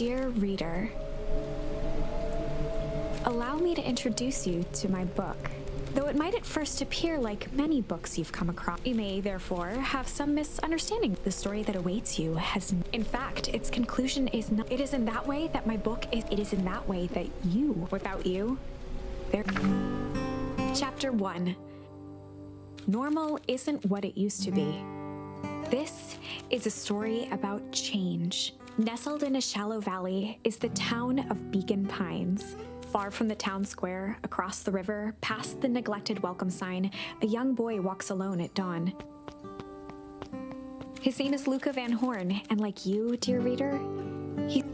Dear reader, allow me to introduce you to my book. Though it might at first appear like many books you've come across, you may therefore have some misunderstanding. The story that awaits you has, in fact, its conclusion is not. It is in that way that my book is. It is in that way that you, without you, there. Chapter 1. Normal isn't what it used to be. This is a story about change. Nestled in a shallow valley is the town of Beacon Pines. Far from the town square, across the river, past the neglected welcome sign, a young boy walks alone at dawn. His name is Luca Van Horn, and like you, dear reader, he...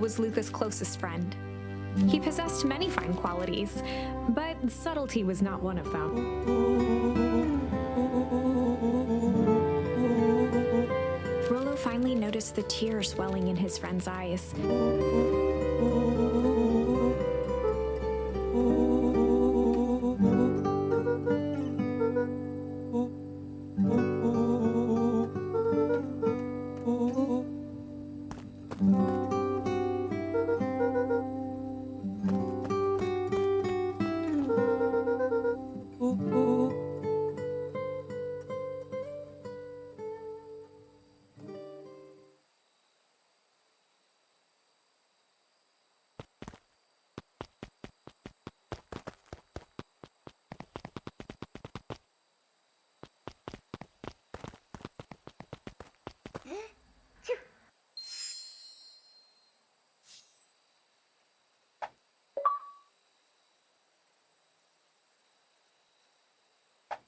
was Luca's closest friend. He possessed many fine qualities, but subtlety was not one of them. Rollo finally noticed the tears swelling in his friend's eyes.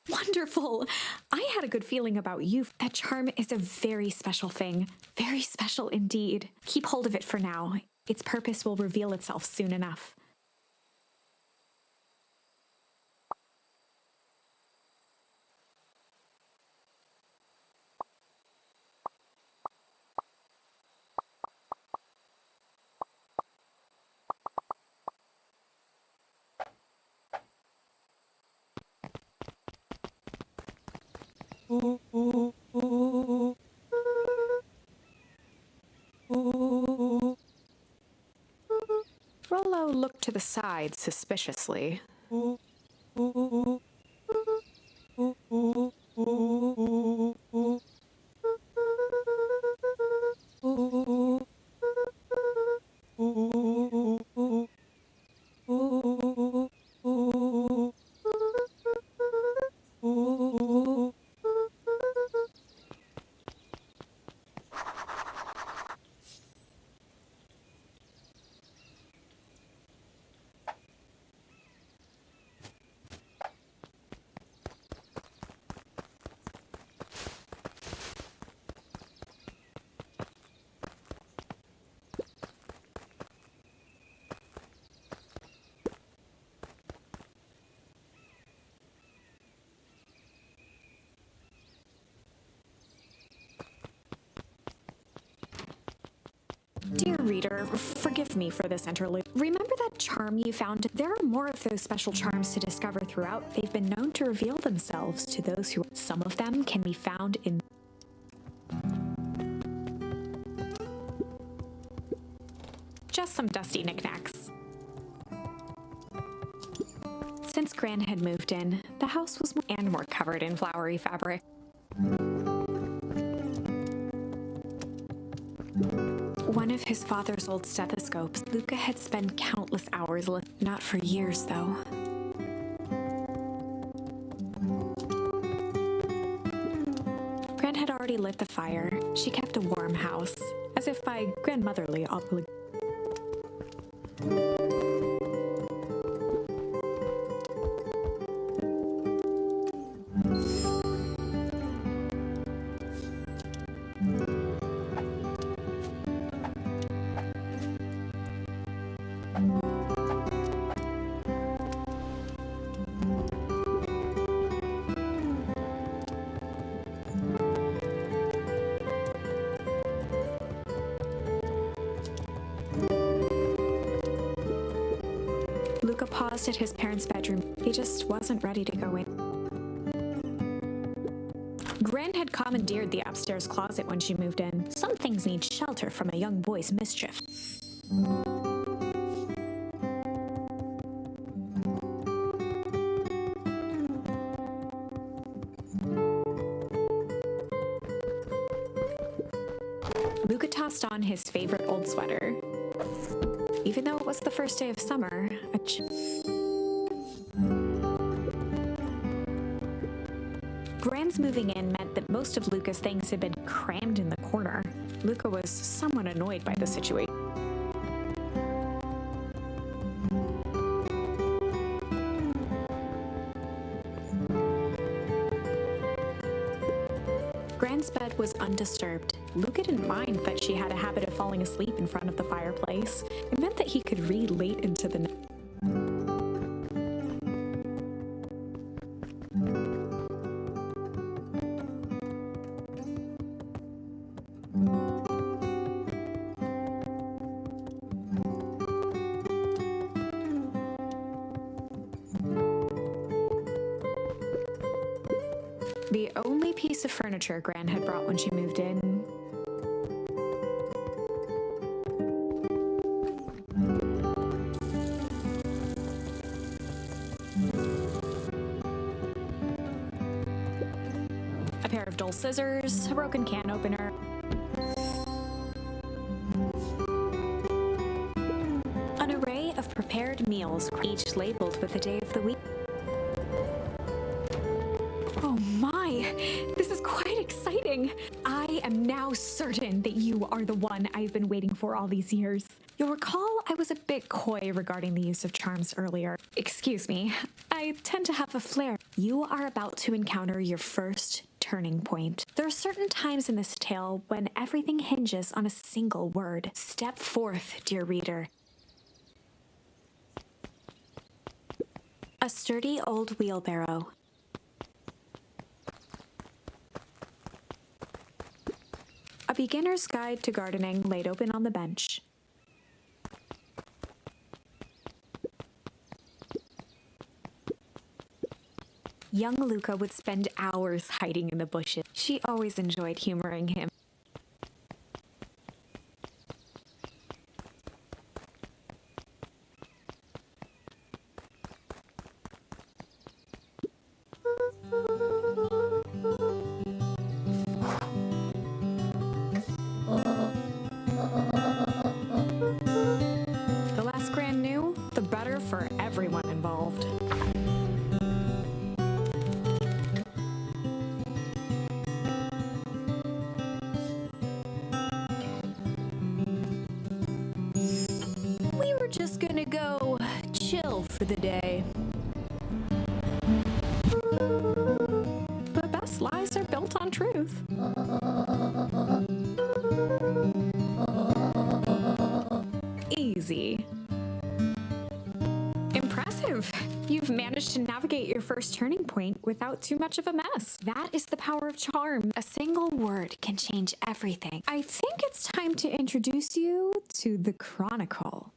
Wonderful! I had a good feeling about you. That charm is a very special thing. Very special indeed. Keep hold of it for now. Its purpose will reveal itself soon enough. Rollo looked to the side suspiciously. Dear reader, forgive me for this interlude. Remember that charm you found? There are more of those special charms to discover throughout. They've been known to reveal themselves to those who... Some of them can be found in... just some dusty knickknacks. Since Gran had moved in, the house was more covered in flowery fabric. One of his father's old stethoscopes. Luca had spent countless hours not for years, though. Gran had already lit the fire. She kept a warm house, as if by grandmotherly obligation. Luca paused at his parents' bedroom. He just wasn't ready to go in. Gran had commandeered the upstairs closet when she moved in. Some things need shelter from a young boy's mischief. Luca tossed on his favorite old sweater. Even though it was the first day of summer, Gran's moving in meant that most of Luca's things had been crammed in the corner. Luca was somewhat annoyed by the situation. Gran's bed was undisturbed. Luca didn't mind that she had a habit of falling asleep in front of the fireplace. It meant that he could read late into the night. The only piece of furniture Gran had brought when she moved in. A pair of dull scissors, a broken can opener. An array of prepared meals, each labeled with the day of the week. Oh my, this is quite exciting. I am now certain that you are the one I've been waiting for all these years. You'll recall I was a bit coy regarding the use of charms earlier. Excuse me, I tend to have a flair. You are about to encounter your first turning point. There are certain times in this tale when everything hinges on a single word. Step forth, dear reader. A sturdy old wheelbarrow. A beginner's guide to gardening laid open on the bench. Young Luca would spend hours hiding in the bushes. She always enjoyed humoring him. The less Gran knew, the better for everyone involved. We were just gonna go chill for the day. But best lies are built on truth. Easy. Impressive. You've managed to navigate your first turning point without too much of a mess. That is the power of charm. A single word can change everything. I think it's time to introduce you to the Chronicle.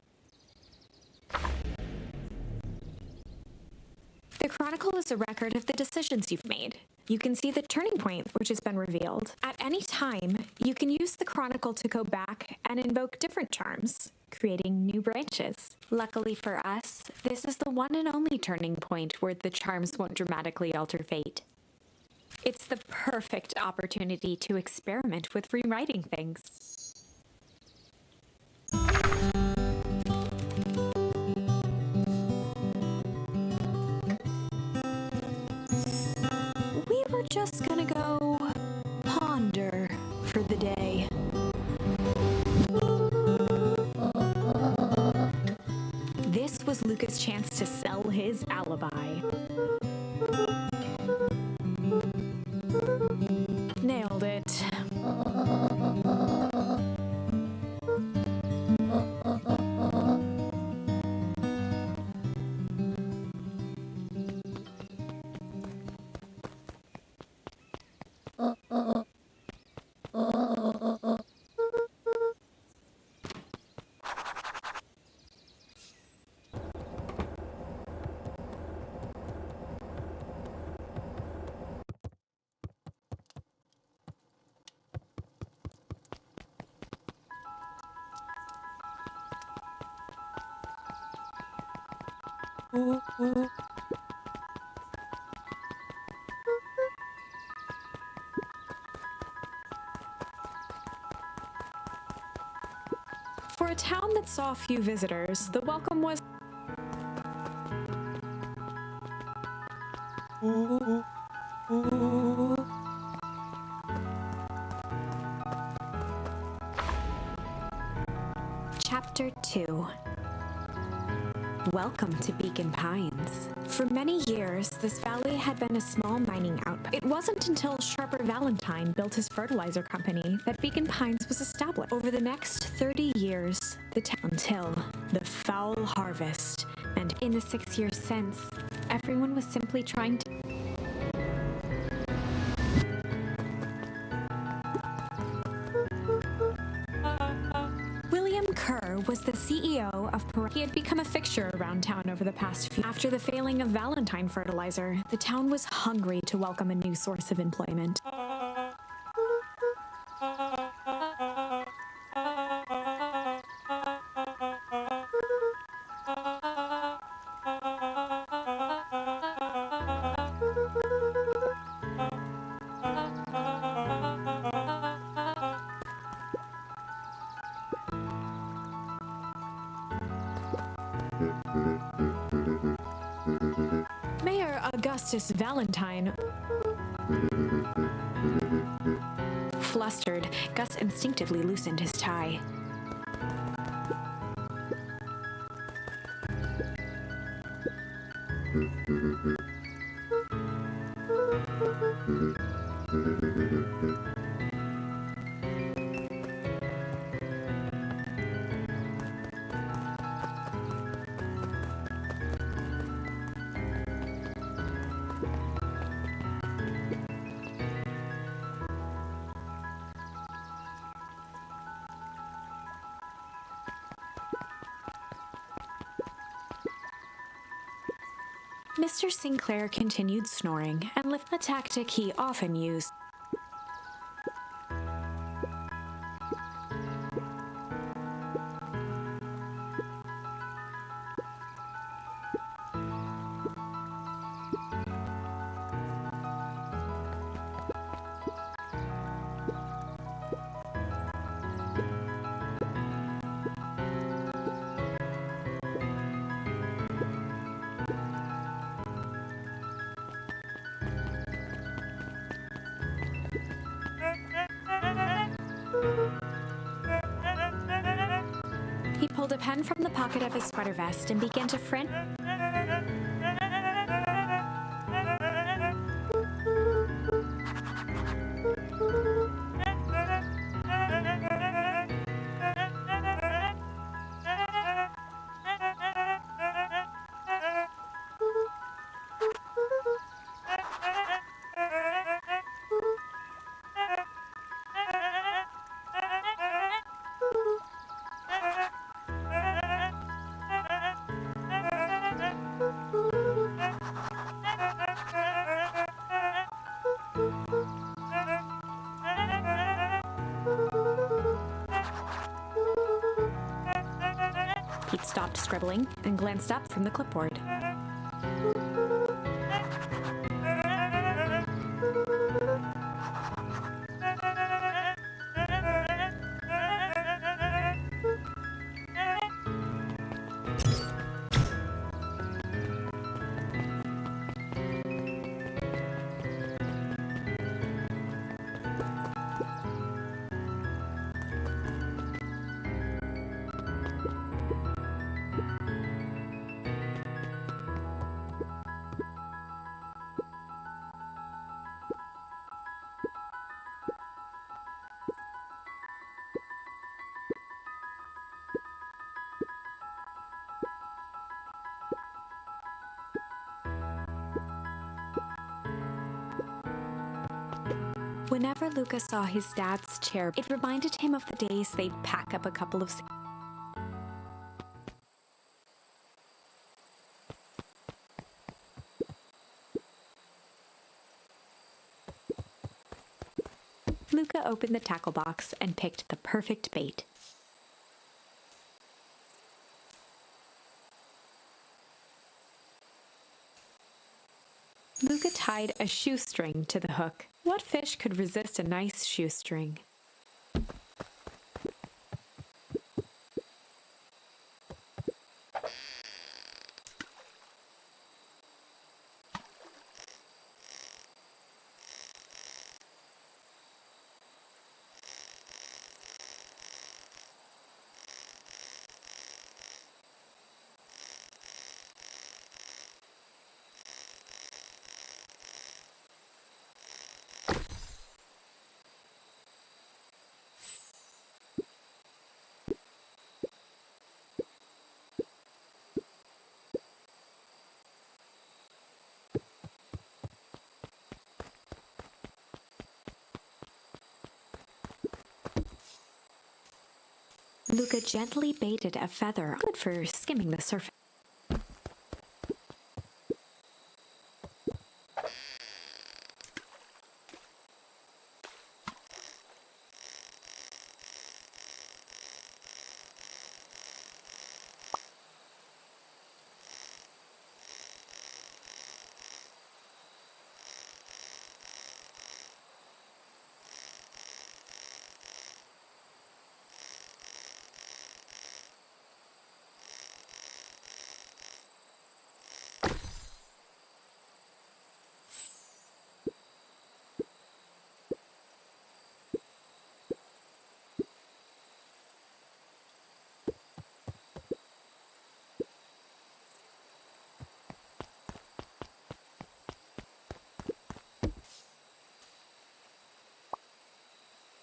The Chronicle is a record of the decisions you've made. You can see the turning point which has been revealed. At any time, you can use the Chronicle to go back and invoke different charms, creating new branches. Luckily for us, this is the one and only turning point where the charms won't dramatically alter fate. It's the perfect opportunity to experiment with rewriting things. We were just gonna go ponder for the day. This was Luca's chance to sell his alibi. Nailed it. For a town that saw few visitors, the welcome was Chapter 2. Welcome to Beacon Pines. For many years, this valley had been a small mining outpost. It wasn't until Sharper Valentine built his fertilizer company that Beacon Pines was established. Over the next 30 years, the town until the foul harvest, and in the 6 years since, everyone was simply trying to Kerr was the CEO of Perez. He had become a fixture around town over the past few. After the failing of Valentine Fertilizer, the town was hungry to welcome a new source of employment. Mayor Augustus Valentine. Flustered, Gus instinctively loosened his tie. Mr. Sinclair continued snoring and lifted a tactic he often used. He pulled a pen from the pocket of his sweater vest and began to print. Pete stopped scribbling and glanced up from the clipboard. Whenever Luca saw his dad's chair, it reminded him of the days they'd pack up a couple of... Luca opened the tackle box and picked the perfect bait. tied a shoestring to the hook. What fish could resist a nice shoestring? Luca gently baited a feather, good for skimming the surface.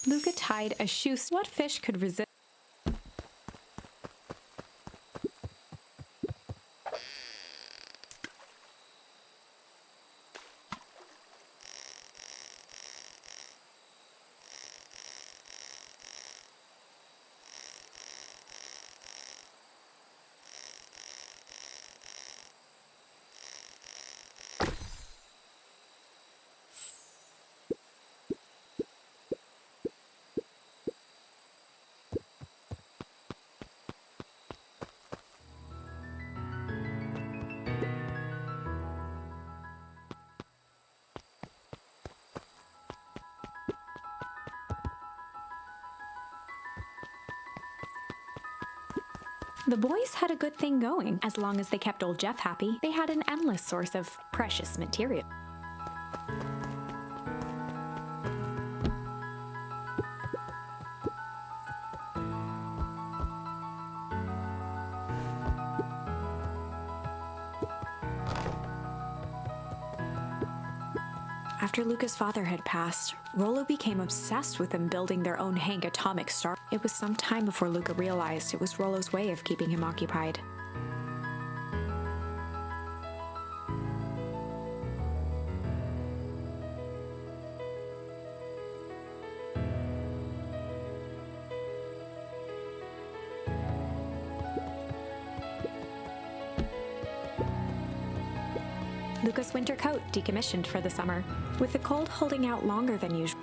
Luca tied a shoestring. What fish could resist? The boys had a good thing going. As long as they kept old Jeff happy, they had an endless source of precious material. After Luca's father had passed, Rollo became obsessed with them building their own Hank atomic star. It was some time before Luca realized it was Rollo's way of keeping him occupied. Luca's winter coat decommissioned for the summer, with the cold holding out longer than usual.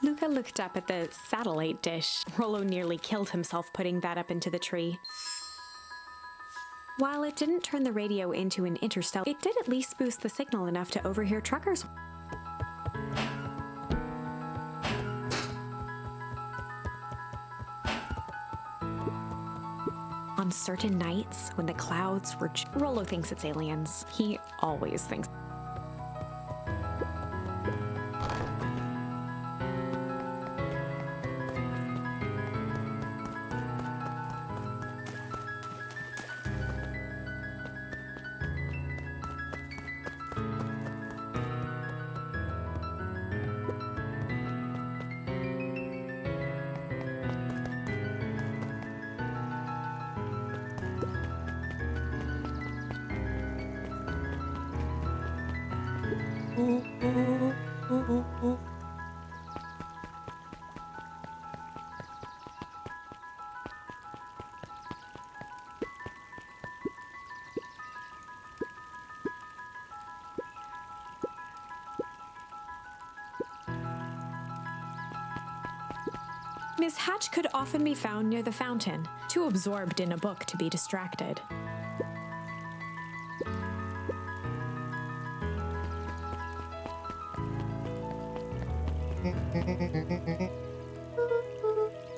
Luca looked up at the satellite dish. Rollo nearly killed himself putting that up into the tree. While it didn't turn the radio into an interstellar, it did at least boost the signal enough to overhear truckers. On certain nights, when the clouds were... Rollo thinks it's aliens. He always thinks... Miss Hatch could often be found near the fountain, too absorbed in a book to be distracted.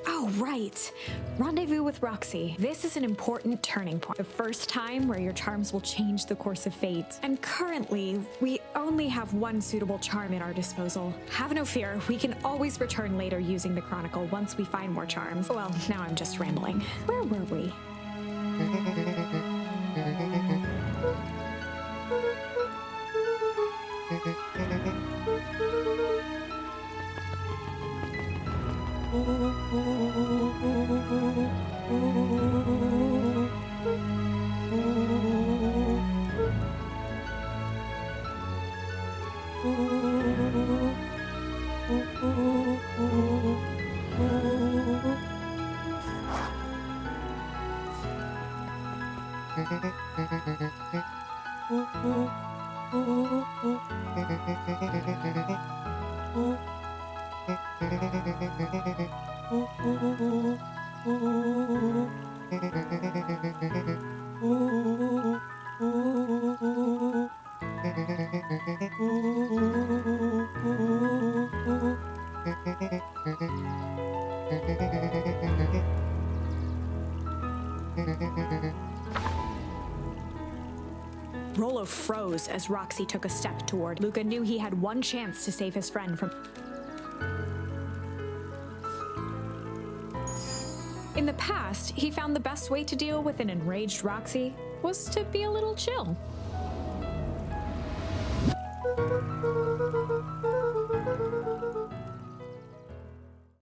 Oh, right. Rendezvous with Roxy. This is an important turning point. The first time where your charms will change the course of fate. And currently, we only have one suitable charm at our disposal. Have no fear, we can always return later using the Chronicle once we find more charms. Well, now I'm just rambling. Where were we? Rollo froze as Roxy took a step toward. Luca knew he had one chance to save his friend from... In the past, he found the best way to deal with an enraged Roxy was to be a little chill.